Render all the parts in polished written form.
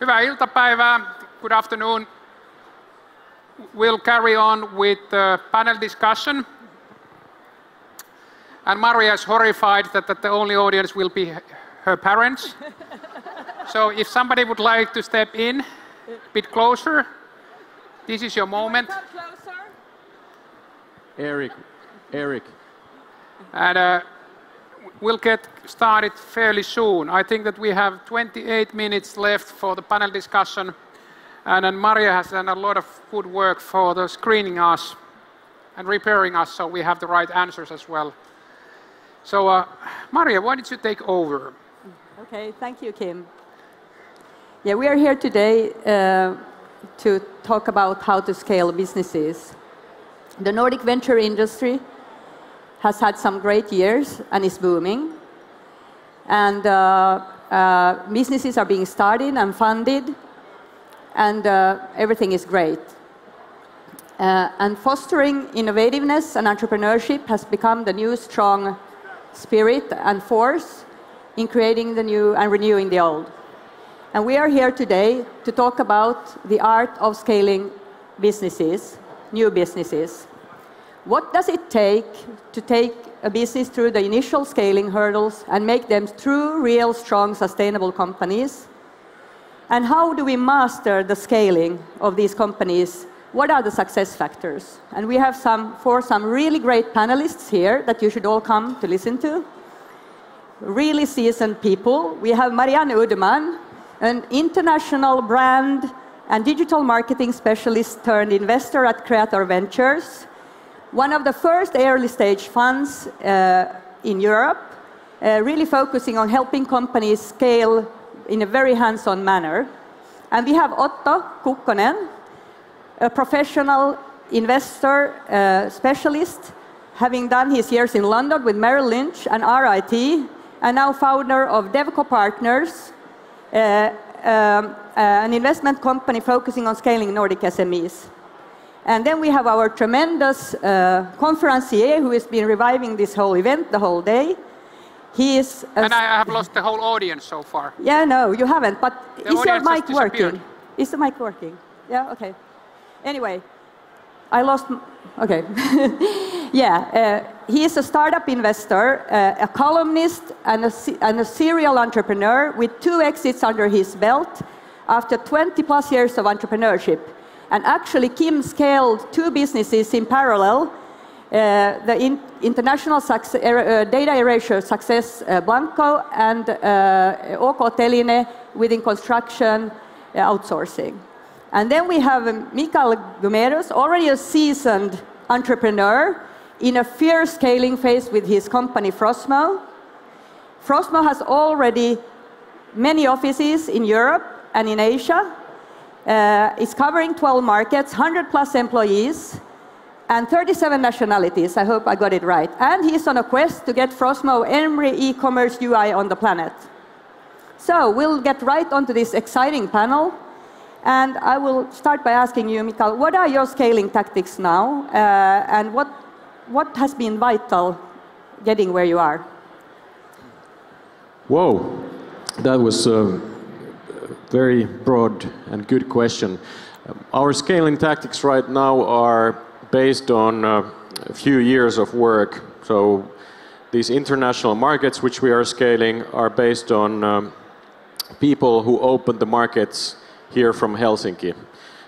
Hyvää iltapäivää. Good afternoon. We'll carry on with the panel discussion. And Maria is horrified that the only audience will be her parents. So if somebody would like to step in a bit closer, this is your moment. Come closer. Eric. And we'll get started fairly soon. I think that we have 28 minutes left for the panel discussion. And then Maria has done a lot of good work for the screening us and preparing us so we have the right answers as well. So Maria, why don't you take over? Okay, thank you, Kim. Yeah, we are here today to talk about how to scale businesses. The Nordic venture industry has had some great years and is booming. And businesses are being started and funded, and everything is great. And fostering innovativeness and entrepreneurship has become the new strong spirit and force in creating the new and renewing the old. And we are here today to talk about the art of scaling businesses, new businesses. What does it take to take a business through the initial scaling hurdles and make them true, real, strong, sustainable companies? And how do we master the scaling of these companies? What are the success factors? And we have some really great panelists here that you should all come to listen to. Really seasoned people. We have Marianne Udeman, an international brand and digital marketing specialist turned investor at Creator Ventures. One of the first early stage funds in Europe, really focusing on helping companies scale in a very hands-on manner. And we have Otto Kukkonen, a professional investor specialist, having done his years in London with Merrill Lynch and RIT, and now founder of Devco Partners, an investment company focusing on scaling Nordic SMEs. And then we have our tremendous conferencier who has been reviving this whole event the whole day. He is. And I have lost the whole audience so far. Yeah, no, you haven't. But is your mic working? Is the mic working? Yeah, okay. Anyway, I lost. Okay. Yeah, he is a startup investor, a columnist, and a serial entrepreneur with 2 exits under his belt after 20+ years of entrepreneurship. And actually, Kim scaled 2 businesses in parallel, the international data erasure success Blanco and OK Teline within construction outsourcing. And then we have Mikael Gumeros, already a seasoned entrepreneur in a fierce scaling phase with his company Frosmo. Frosmo has already many offices in Europe and in Asia. It's covering 12 markets, 100+ employees, and 37 nationalities. I hope I got it right. And he's on a quest to get Frosmo every e-commerce UI on the planet. So we'll get right onto this exciting panel. And I will start by asking you, Mikael, what are your scaling tactics now? And what has been vital getting where you are? Whoa, that was very broad and good question. Our scaling tactics right now are based on a few years of work. So these international markets which we are scaling are based on people who opened the markets here from Helsinki.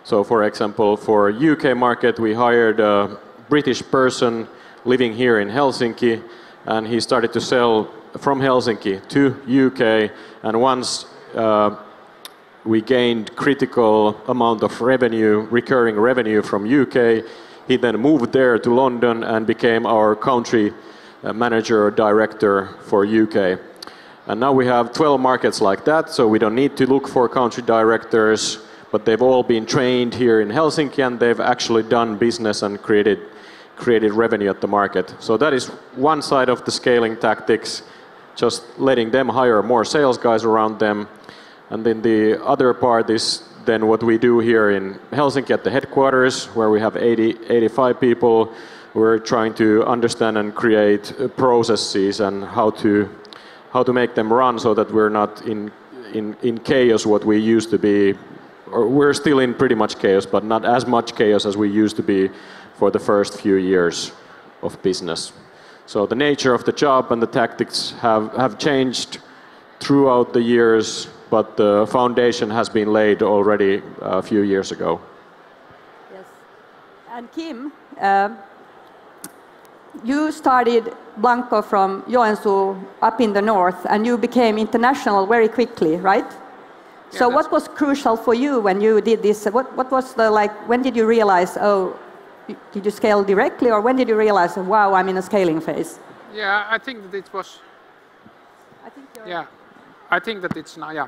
So for example, for UK market, we hired a British person living here in Helsinki, and he started to sell from Helsinki to UK, and once we gained critical amount of revenue, recurring revenue from UK. He then moved there to London and became our country manager or director for UK. And now we have 12 markets like that, so we don't need to look for country directors, but they've all been trained here in Helsinki and they've actually done business and created revenue at the market. So that is one side of the scaling tactics, just letting them hire more sales guys around them. And then the other part is then what we do here in Helsinki at the headquarters, where we have 85 people. We're trying to understand and create processes and how to make them run so that we're not in chaos what we used to be, or we're still in pretty much chaos, but not as much chaos as we used to be for the first few years of business. So the nature of the job and the tactics have changed throughout the years, but the foundation has been laid already a few years ago. Yes. And Kim, you started Blanco from Joensuu up in the north, and you became international very quickly, right? Yeah, so what was crucial for you when you did this? What was the, like, when did you realize, oh, did you scale directly, or when did you realize, wow, I'm in a scaling phase? Yeah, I think that it was, I think that it's, yeah.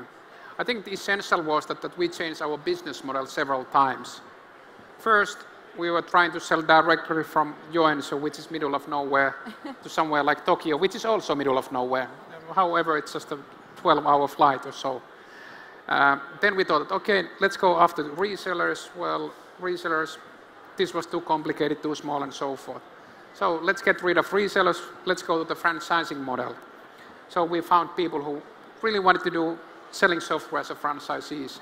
I think the essential was that we changed our business model several times. First, we were trying to sell directly from Joensuu, which is middle of nowhere, to somewhere like Tokyo, which is also middle of nowhere. However, it's just a 12-hour flight or so. Then we thought, okay, let's go after the resellers. Well, resellers, this was too complicated, too small, and so forth. So let's get rid of resellers. Let's go to the franchising model. So we found people who really wanted to do selling software as a franchisees.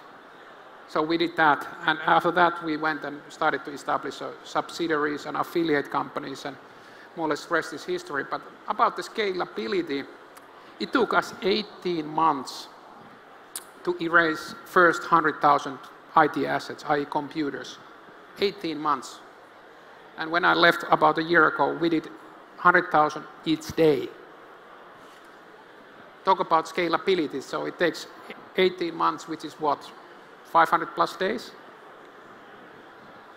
So we did that, and after that we went and started to establish subsidiaries and affiliate companies, and more or less rest is history. But about the scalability, it took us 18 months to erase first 100,000 IT assets, i.e. computers. 18 months. And when I left about a year ago, we did 100,000 each day. Talk about scalability, so it takes 18 months, which is what? 500 plus days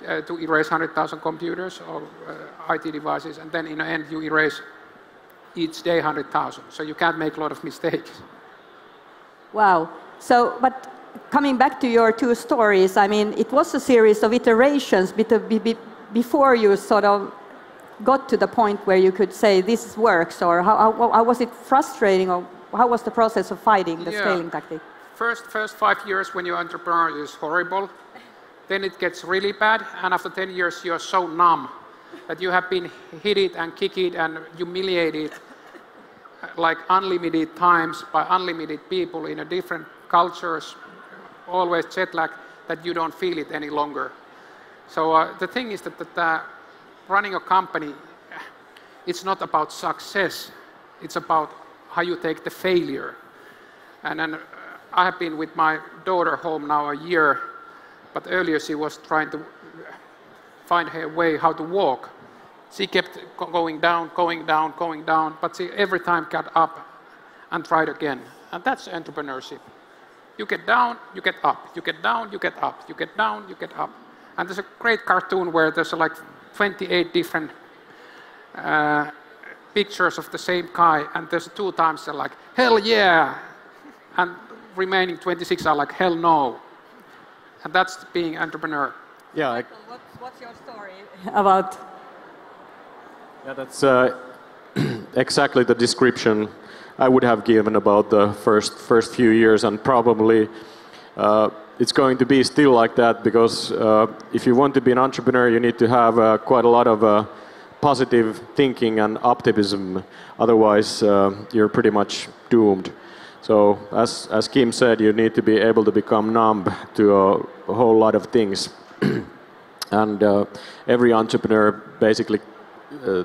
to erase 100,000 computers or IT devices, and then in the end you erase each day 100,000. So you can't make a lot of mistakes. Wow. So, but coming back to your two stories, I mean, it was a series of iterations before you sort of got to the point where you could say this works, or how was it frustrating, or how was the process of fighting the scaling tactic? First 5 years when you're an entrepreneur is horrible. Then it gets really bad, and after 10 years you're so numb that you have been hit and kicked and humiliated like unlimited times by unlimited people in a different cultures, always jet lag, that you don't feel it any longer. So the thing is that running a company, it's not about success, it's about how you take the failure. And then I have been with my daughter home now a year, but earlier she was trying to find her way how to walk. She kept going down, but she every time got up and tried again. And that's entrepreneurship. You get down, you get up, you get down, you get up, you get down, you get up. And there's a great cartoon where there's like 28 different pictures of the same guy, and there's 2 times they're like, hell yeah! And remaining 26 are like, hell no. And that's being an entrepreneur. Yeah. What's your story about? Yeah, that's exactly the description I would have given about the first few years, and probably it's going to be still like that, because if you want to be an entrepreneur, you need to have quite a lot of positive thinking and optimism. Otherwise, you're pretty much doomed. So, as Kim said, you need to be able to become numb to a whole lot of things. And every entrepreneur basically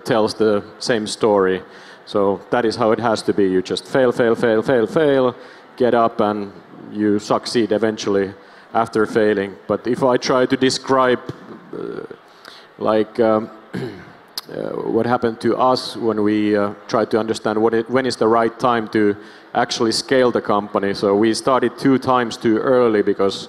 tells the same story. So that is how it has to be. You just fail, get up, and you succeed eventually after failing. But if I try to describe what happened to us when we tried to understand when is the right time to actually scale the company. So we started 2 times too early, because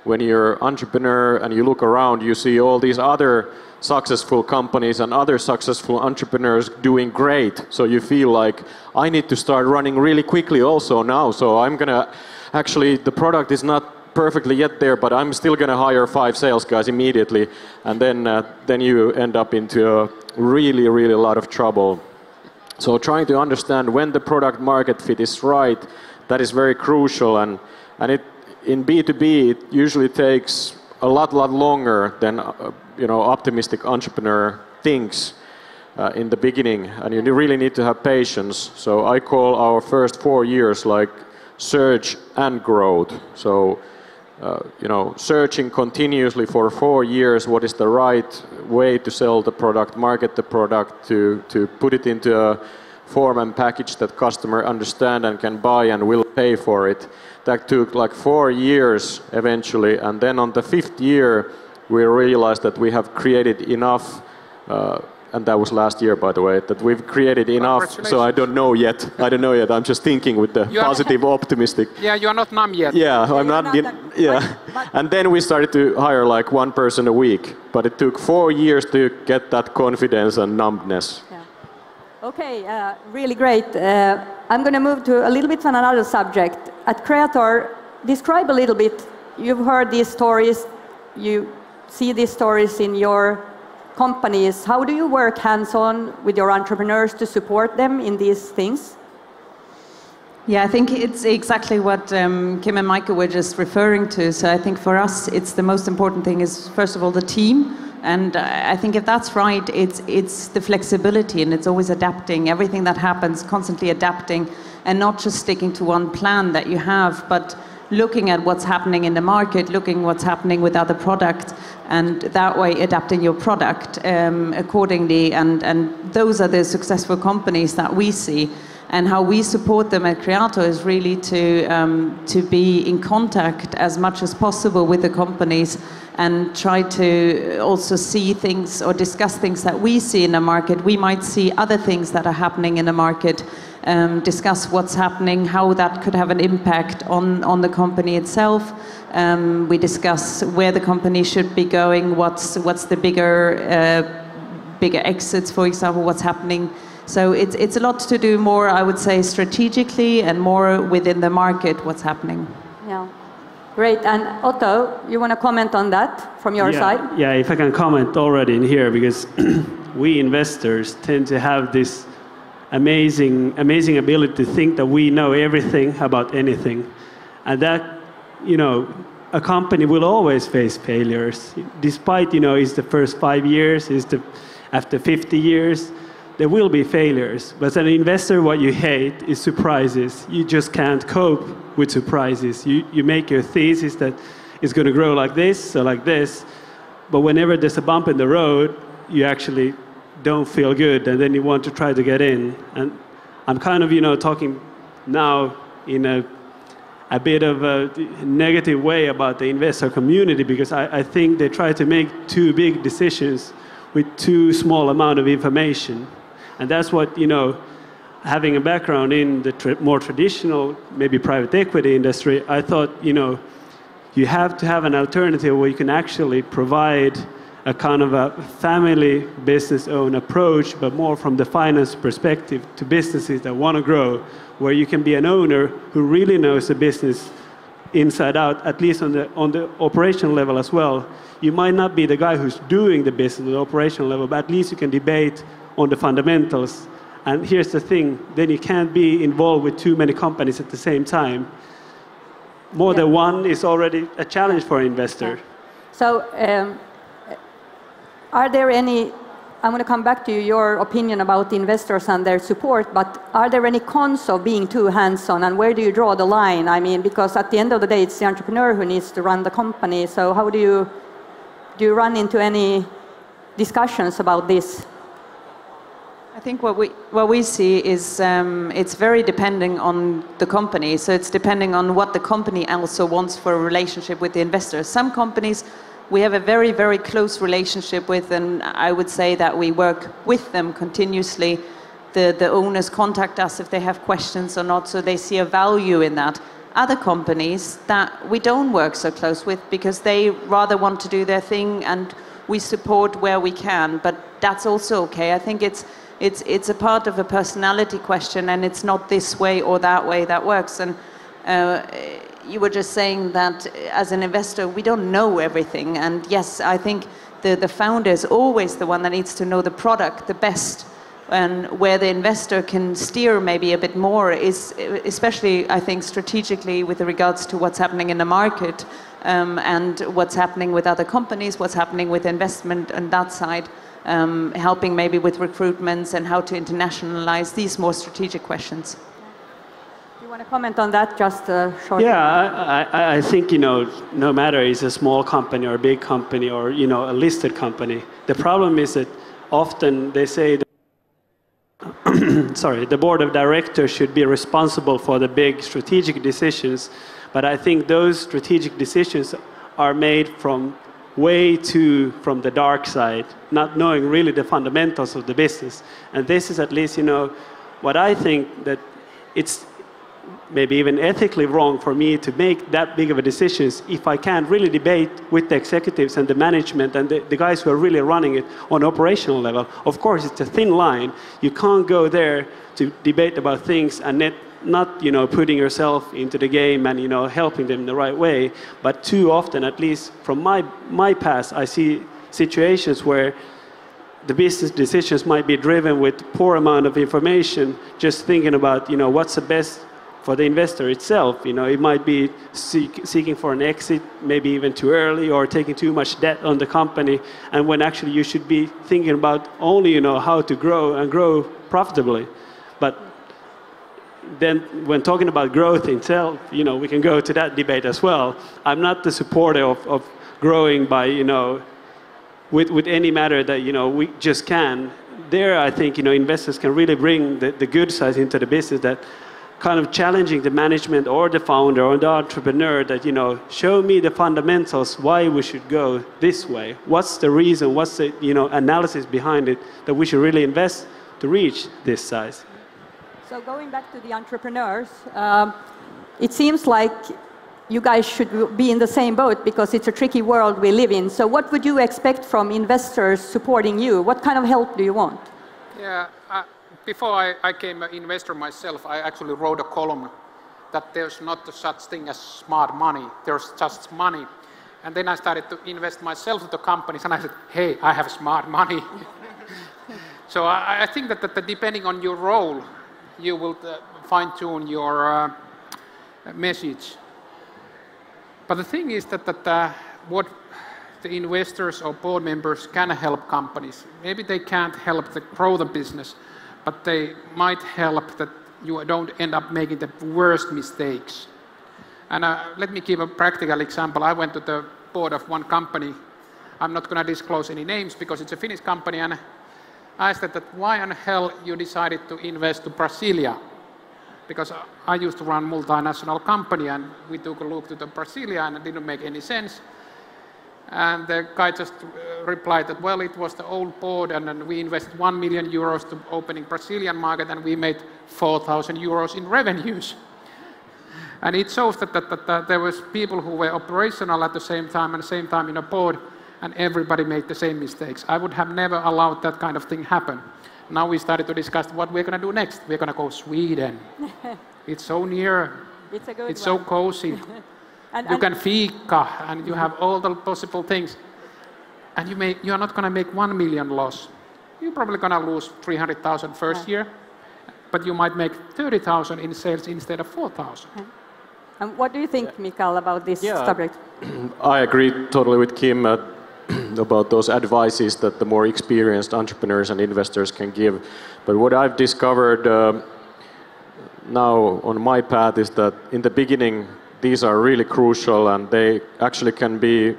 when you're an entrepreneur and you look around, you see all these other successful companies and other successful entrepreneurs doing great. So you feel like, I need to start running really quickly also now. So I'm gonna, actually the product is not perfectly yet there, but I'm still gonna hire 5 sales guys immediately. And then you end up into a really a lot of trouble. So trying to understand when the product market fit is right, that is very crucial. And it, in B2B, it usually takes a lot longer than optimistic entrepreneur thinks in the beginning, and you really need to have patience. So I call our first 4 years like search and growth. So, searching continuously for 4 years what is the right way to sell the product, market the product, to put it into a form and package that customer understand and can buy and will pay for it. That took like 4 years eventually, and then on the 5th year we realized that we have created enough, and that was last year, by the way, that we've created enough. So I don't know yet. I'm just thinking with the positive, optimistic. Yeah, you are not numb yet. Yeah, I'm not. And then we started to hire like 1 person a week, but it took 4 years to get that confidence and numbness. Yeah. Okay, really great. I'm going to move to a little bit on another subject. At Creator, describe a little bit. You've heard these stories. You see these stories in your companies. How do you work hands-on with your entrepreneurs to support them in these things? Yeah, I think it's exactly what Kim and Michael were just referring to. So I think for us, it's the most important thing is, first of all, the team. And I think if that's right, it's the flexibility, and it's always adapting. Everything that happens, constantly adapting, and not just sticking to one plan that you have, but looking at what's happening in the market, looking what's happening with other products, and that way adapting your product accordingly. And those are the successful companies that we see. And how we support them at Creator is really to be in contact as much as possible with the companies and try to also see things or discuss things that we see in the market. We might see other things that are happening in the market, discuss what's happening, how that could have an impact on the company itself. We discuss where the company should be going, what's the bigger exits, for example, what's happening. So it's a lot to do more, I would say, strategically and more within the market, what's happening. Yeah, great. And Otto, you want to comment on that from your side? Yeah, if I can comment already in here, because we investors tend to have this amazing ability to think that we know everything about anything. And that, a company will always face failures. Despite, it's the first 5 years, after 50 years, there will be failures. But as an investor, what you hate is surprises. You just can't cope with surprises. You make your thesis that it's going to grow like this or like this, but whenever there's a bump in the road, you actually don't feel good, and then you want to try to get in. And I'm kind of, talking now in a bit of a negative way about the investor community, because I think they try to make too big decisions with too small amount of information. And that's what, having a background in the more traditional, maybe private equity industry, I thought, you have to have an alternative where you can actually provide a kind of a family business-owned approach, but more from the finance perspective to businesses that want to grow, where you can be an owner who really knows the business inside out, at least on the operational level as well. You might not be the guy who's doing the business at the operational level, but at least you can debate on the fundamentals. And here's the thing, then you can't be involved with too many companies at the same time. More than one is already a challenge for an investor. So, are there any, I'm going to come back to your opinion about the investors and their support, but are there any cons of being too hands-on, and where do you draw the line? I mean, because at the end of the day, it's the entrepreneur who needs to run the company. So how do you run into any discussions about this? I think what we see is it's very depending on the company. So it's depending on what the company also wants for a relationship with the investors. Some companies we have a very, very close relationship with, and I would say that we work with them continuously. The owners contact us if they have questions or not, so they see a value in that. Other companies that we don't work so close with because they rather want to do their thing, and we support where we can, but that's also okay. I think it's a part of a personality question, and it's not this way or that way that works. And you were just saying that as an investor, we don't know everything. And yes, I think the founder is always the one that needs to know the product the best, and where the investor can steer maybe a bit more is especially, I think, strategically with regards to what's happening in the market, and what's happening with other companies, what's happening with investment on that side, helping maybe with recruitments and how to internationalize these more strategic questions. want to comment on that just shortly? Yeah, I think, no matter it's a small company or a big company or, a listed company, the problem is that often they say the board of directors should be responsible for the big strategic decisions, but I think those strategic decisions are made from from the dark side, not knowing really the fundamentals of the business. And this is at least, what I think that it's maybe even ethically wrong for me to make that big of a decisions if I can't really debate with the executives and the management and the guys who are really running it on operational level. Of course, it's a thin line. You can't go there to debate about things and not putting yourself into the game and helping them the right way. But too often, at least from my past, I see situations where the business decisions might be driven with poor amount of information, just thinking about what's the best for the investor itself. It might be seeking for an exit, maybe even too early, or taking too much debt on the company, and when actually you should be thinking about only how to grow and grow profitably. But then when talking about growth itself, we can go to that debate as well. I'm not the supporter of growing by, with any matter that, we just can. There, I think, investors can really bring the good side into the business, that kind of challenging the management or the founder or the entrepreneur that, show me the fundamentals, why we should go this way. What's the reason, what's the, analysis behind it that we should really invest to reach this size? So going back to the entrepreneurs, it seems like you guys should be in the same boat because it's a tricky world we live in. So what would you expect from investors supporting you? What kind of help do you want? Yeah, before I became an investor myself, I actually wrote a column that there's not such thing as smart money, there's just money. And then I started to invest myself into companies and I said, hey, I have smart money. So I think that depending on your role, you will fine-tune your message. But the thing is that what the investors or board members can help companies. Maybe they can't help to grow the business, but they might help that you don't end up making the worst mistakes. And let me give a practical example. I went to the board of one company. I'm not going to disclose any names because it's a Finnish company, and I asked that why on hell you decided to invest to Brasilia? Because I used to run multinational company and we took a look to the Brasilia and it didn't make any sense. And the guy just replied that, well, it was the old board and then we invested 1 million euros to opening Brazilian market and we made 4,000 euros in revenues. And it shows that there was people who were operational at the same time and the same time in a board, and everybody made the same mistakes. I would have never allowed that kind of thing happen. Now we started to discuss what we're going to do next. We're going to go Sweden. It's so near. It's a good It's so cozy. You can fika and you have all the possible things. And you are not going to make 1 million loss. You're probably going to lose 300,000 first year, but you might make 30,000 in sales instead of 4,000. And what do you think, Mikael, about this subject? I agree totally with Kim about those advices that the more experienced entrepreneurs and investors can give. But what I've discovered now on my path is that in the beginning, these are really crucial and they actually can be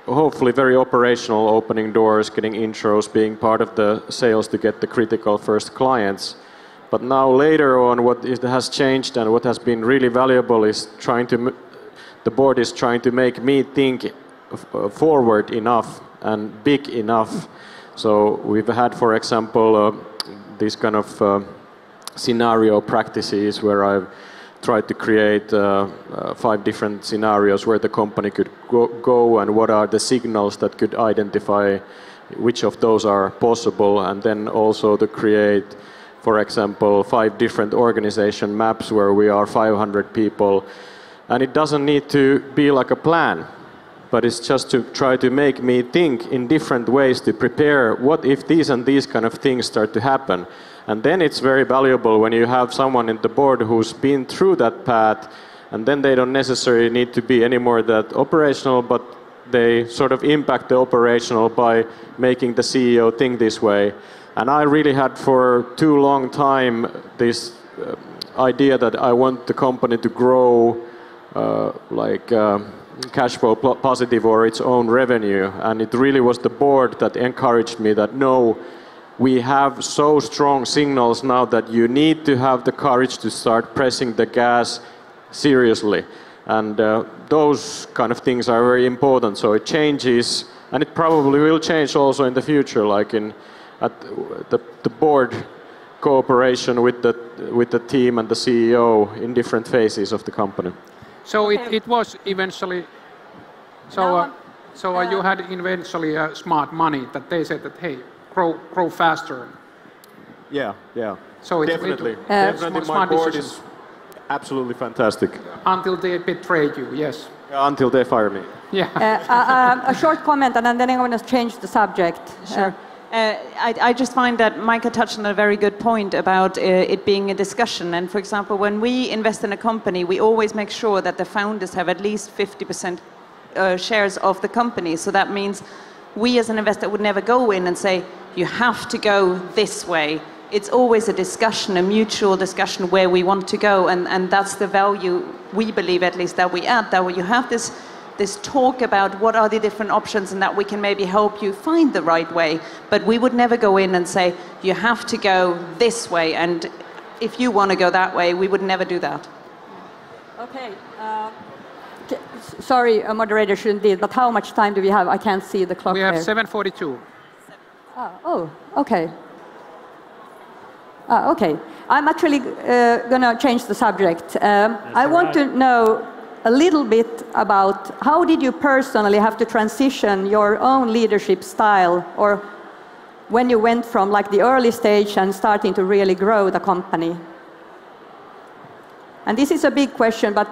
hopefully very operational, opening doors, getting intros, being part of the sales to get the critical first clients. But now later on, what has changed and what has been really valuable is the board is trying to make me think forward enough and big enough. So we've had, for example, these kind of scenario practices where I've tried to create 5 different scenarios where the company could go and what are the signals that could identify which of those are possible, and then also to create, for example, 5 different organization maps where we are 500 people. And it doesn't need to be like a plan, but it's just to try to make me think in different ways to prepare what if these and these kind of things start to happen. And then it's very valuable when you have someone in the board who's been through that path, and then they don't necessarily need to be anymore that operational, but they sort of impact the operational by making the CEO think this way. And I really had for too long time this idea that I want the company to grow cash flow positive or its own revenue. And it really was the board that encouraged me that no, we have so strong signals now that you need to have the courage to start pressing the gas seriously. And those kind of things are very important. So it changes, and it probably will change also in the future, like at the board cooperation with the team and the CEO in different phases of the company. So it was eventually. So you had eventually smart money that they said that hey, grow faster. Yeah. So definitely smart my board decisions. is absolutely fantastic. Until they betrayed you, yes. Until they fire me. Yeah. A short comment, and then I'm going to change the subject. Sure. I just find that Micah touched on a very good point about it being a discussion. And for example, when we invest in a company, we always make sure that the founders have at least 50% shares of the company. So that means we as an investor would never go in and say, you have to go this way. It's always a discussion, a mutual discussion where we want to go. And that's the value we believe, at least, that we add, that you have this talk about what are the different options and that we can maybe help you find the right way. But we would never go in and say, you have to go this way. And if you want to go that way, we would never do that. Okay. Sorry, moderator shouldn't do it, but how much time do we have? I can't see the clock. We have there. 7:42. Okay. Okay. I'm actually going to change the subject. I want to know a little bit about how did you personally have to transition your own leadership style, or when you went from like the early stage and starting to really grow the company? And this is a big question, but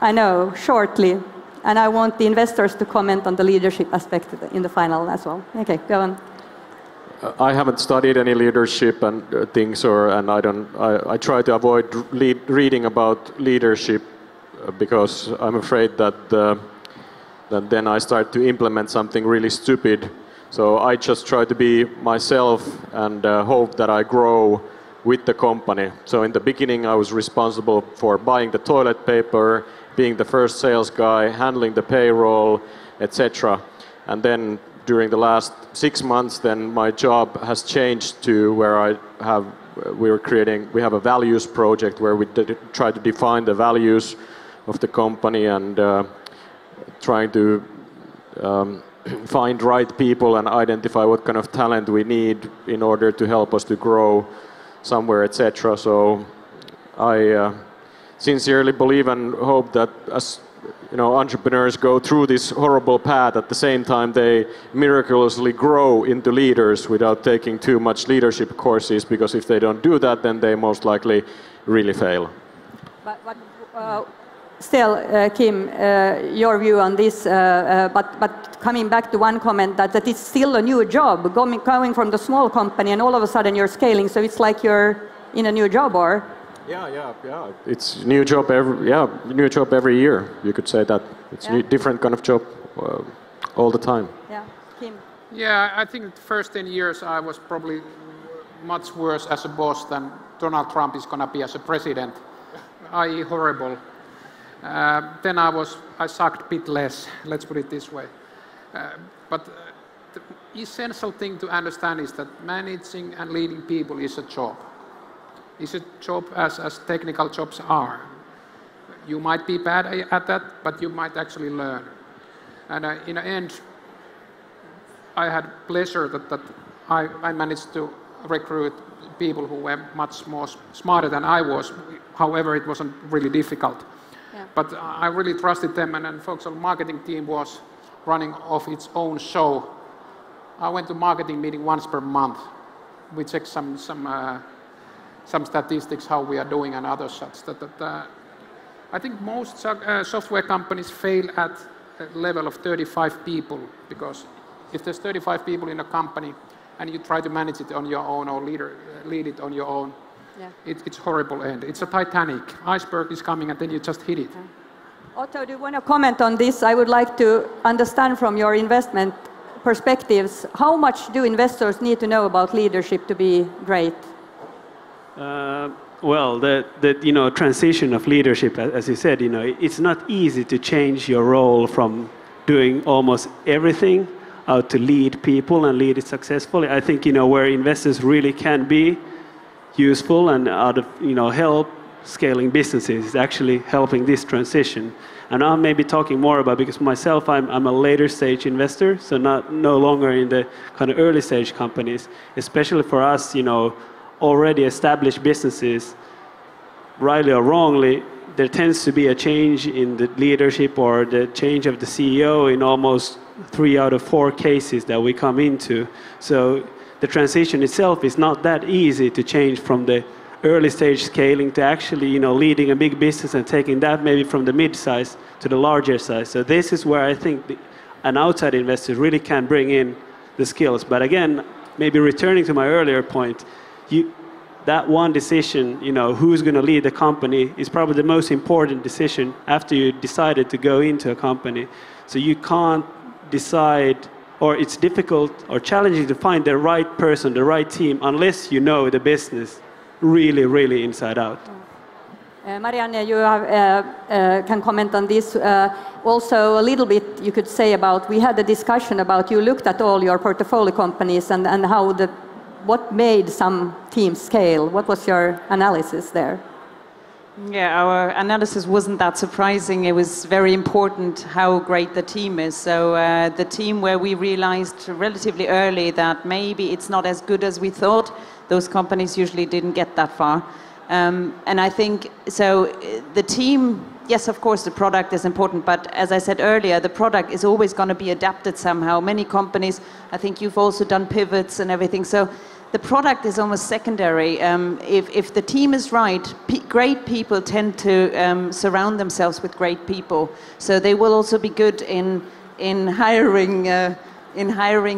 I know shortly, and I want the investors to comment on the leadership aspect in the final as well. Okay, go on. I haven't studied any leadership and things, and I try to avoid reading about leadership because I'm afraid that then I start to implement something really stupid. So I just try to be myself and hope that I grow with the company. So in the beginning, I was responsible for buying the toilet paper, being the first sales guy, handling the payroll, etc. And then during the last 6 months, then my job has changed to where we have a values project where we try to define the values of the company and trying to find right people and identify what kind of talent we need in order to help us to grow somewhere, etc. So I sincerely believe and hope that as entrepreneurs go through this horrible path, at the same time they miraculously grow into leaders without taking too much leadership courses, because if they don't do that, then they most likely really fail. But still, Kim, your view on this, but coming back to one comment that it's still a new job, going from the small company and all of a sudden you're scaling, so it's like you're in a new job, or? Yeah. It's new job every year. You could say that it's a different kind of job all the time. Yeah, Kim. Yeah, I think the first 10 years I was probably much worse as a boss than Donald Trump is going to be as a president, i.e. horrible. Then I sucked a bit less, let's put it this way. But the essential thing to understand is that managing and leading people is a job. It's a job as technical jobs are. You might be bad at that, but you might actually learn. And in the end, I had pleasure that I managed to recruit people who were much more smarter than I was. However, it wasn't really difficult. Yeah. But I really trusted them, and Foxhole marketing team was running off its own show. I went to marketing meeting once per month. We checked some statistics, how we are doing, and other such. I think most software companies fail at a level of 35 people, because if there's 35 people in a company and you try to manage it on your own or lead it on your own, it's horrible end. It's a Titanic. Iceberg is coming and then you just hit it. Otto, do you want to comment on this? I would like to understand from your investment perspectives, how much do investors need to know about leadership to be great? Well, the transition of leadership, as you said, it's not easy to change your role from doing almost everything out to lead people and lead it successfully. I think where investors really can be useful and out of help scaling businesses is actually helping this transition. And I'm maybe talking more about, because myself I'm a later stage investor, so no longer in the kind of early stage companies. Especially for us, already established businesses, rightly or wrongly, there tends to be a change in the leadership or the change of the CEO in almost 3 out of 4 cases that we come into. So the transition itself is not that easy to change from the early stage scaling to actually leading a big business and taking that maybe from the mid-size to the larger size. So this is where I think an outside investor really can bring in the skills. But again, maybe returning to my earlier point, that one decision, who's going to lead the company, is probably the most important decision after you decided to go into a company. So you can't decide, or it's difficult or challenging to find the right person, the right team, unless you know the business really, really inside out. Marianne, you can comment on this. Also, a little bit you could say about, we had a discussion about, you looked at all your portfolio companies and how what made some teams scale. What was your analysis there? Yeah, our analysis wasn't that surprising. It was very important how great the team is. So the team where we realized relatively early that maybe it's not as good as we thought, those companies usually didn't get that far. And I think, so the team, yes, of course, the product is important, but as I said earlier, the product is always going to be adapted somehow. Many companies, I think you've also done pivots and everything. So the product is almost secondary. If the team is right, great people tend to surround themselves with great people. So they will also be good in hiring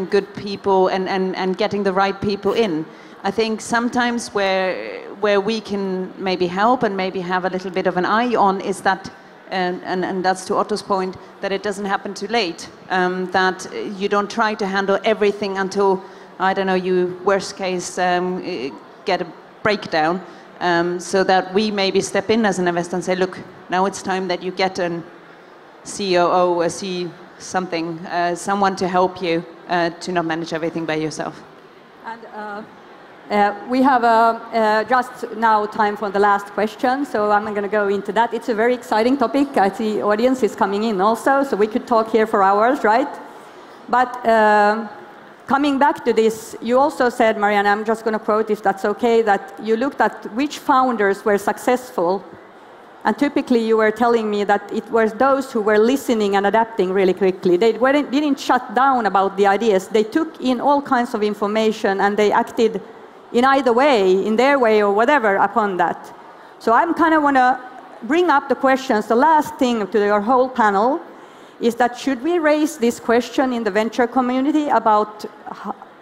good people and getting the right people in. I think sometimes where we can maybe help and maybe have a little bit of an eye on is that, and that's to Otto's point, that it doesn't happen too late. That you don't try to handle everything until, I don't know, you worst case get a breakdown, so that we maybe step in as an investor and say, look, now it's time that you get an COO, a something, someone to help you to not manage everything by yourself. And we have just now time for the last question, so I'm going to go into that. It's a very exciting topic. I see the audience is coming in also, so we could talk here for hours, right? But coming back to this, you also said, Marianne, I'm just going to quote if that's okay, that you looked at which founders were successful, and typically you were telling me that it was those who were listening and adapting really quickly. They didn't shut down about the ideas. They took in all kinds of information and they acted in either way, in their way or whatever, upon that. So I'm kind of want to bring up the questions. The last thing to your whole panel is that should we raise this question in the venture community about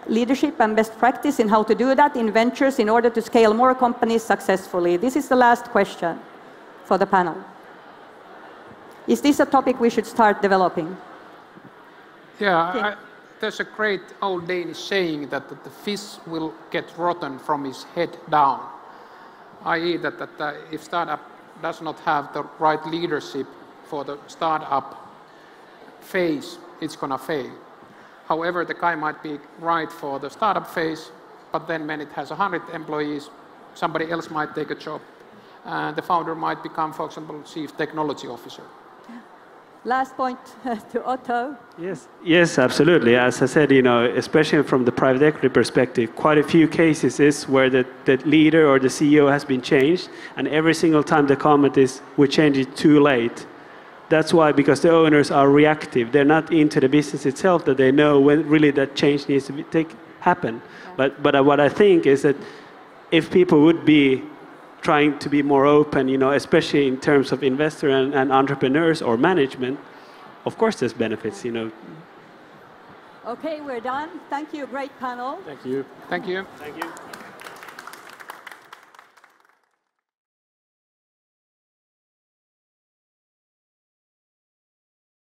leadership and best practice in how to do that in ventures in order to scale more companies successfully? This is the last question for the panel. Is this a topic we should start developing? Yeah, there's a great old Danish saying that the fish will get rotten from his head down, i.e. that if startup does not have the right leadership for the startup phase, it's going to fail. However, the guy might be right for the startup phase, but then when it has 100 employees, somebody else might take a job. The founder might become, for example, chief technology officer. Last point to Otto. Yes, absolutely. As I said, especially from the private equity perspective, quite a few cases is where the leader or the CEO has been changed, and every single time the comment is, we changed it too late. That's why, because the owners are reactive. They're not into the business itself, that they know when really that change needs to happen. Yeah. But what I think is that if people would be trying to be more open, especially in terms of investor and entrepreneurs or management, of course there's benefits, Okay, we're done. Thank you, great panel. Thank you. Thank you. Thank you.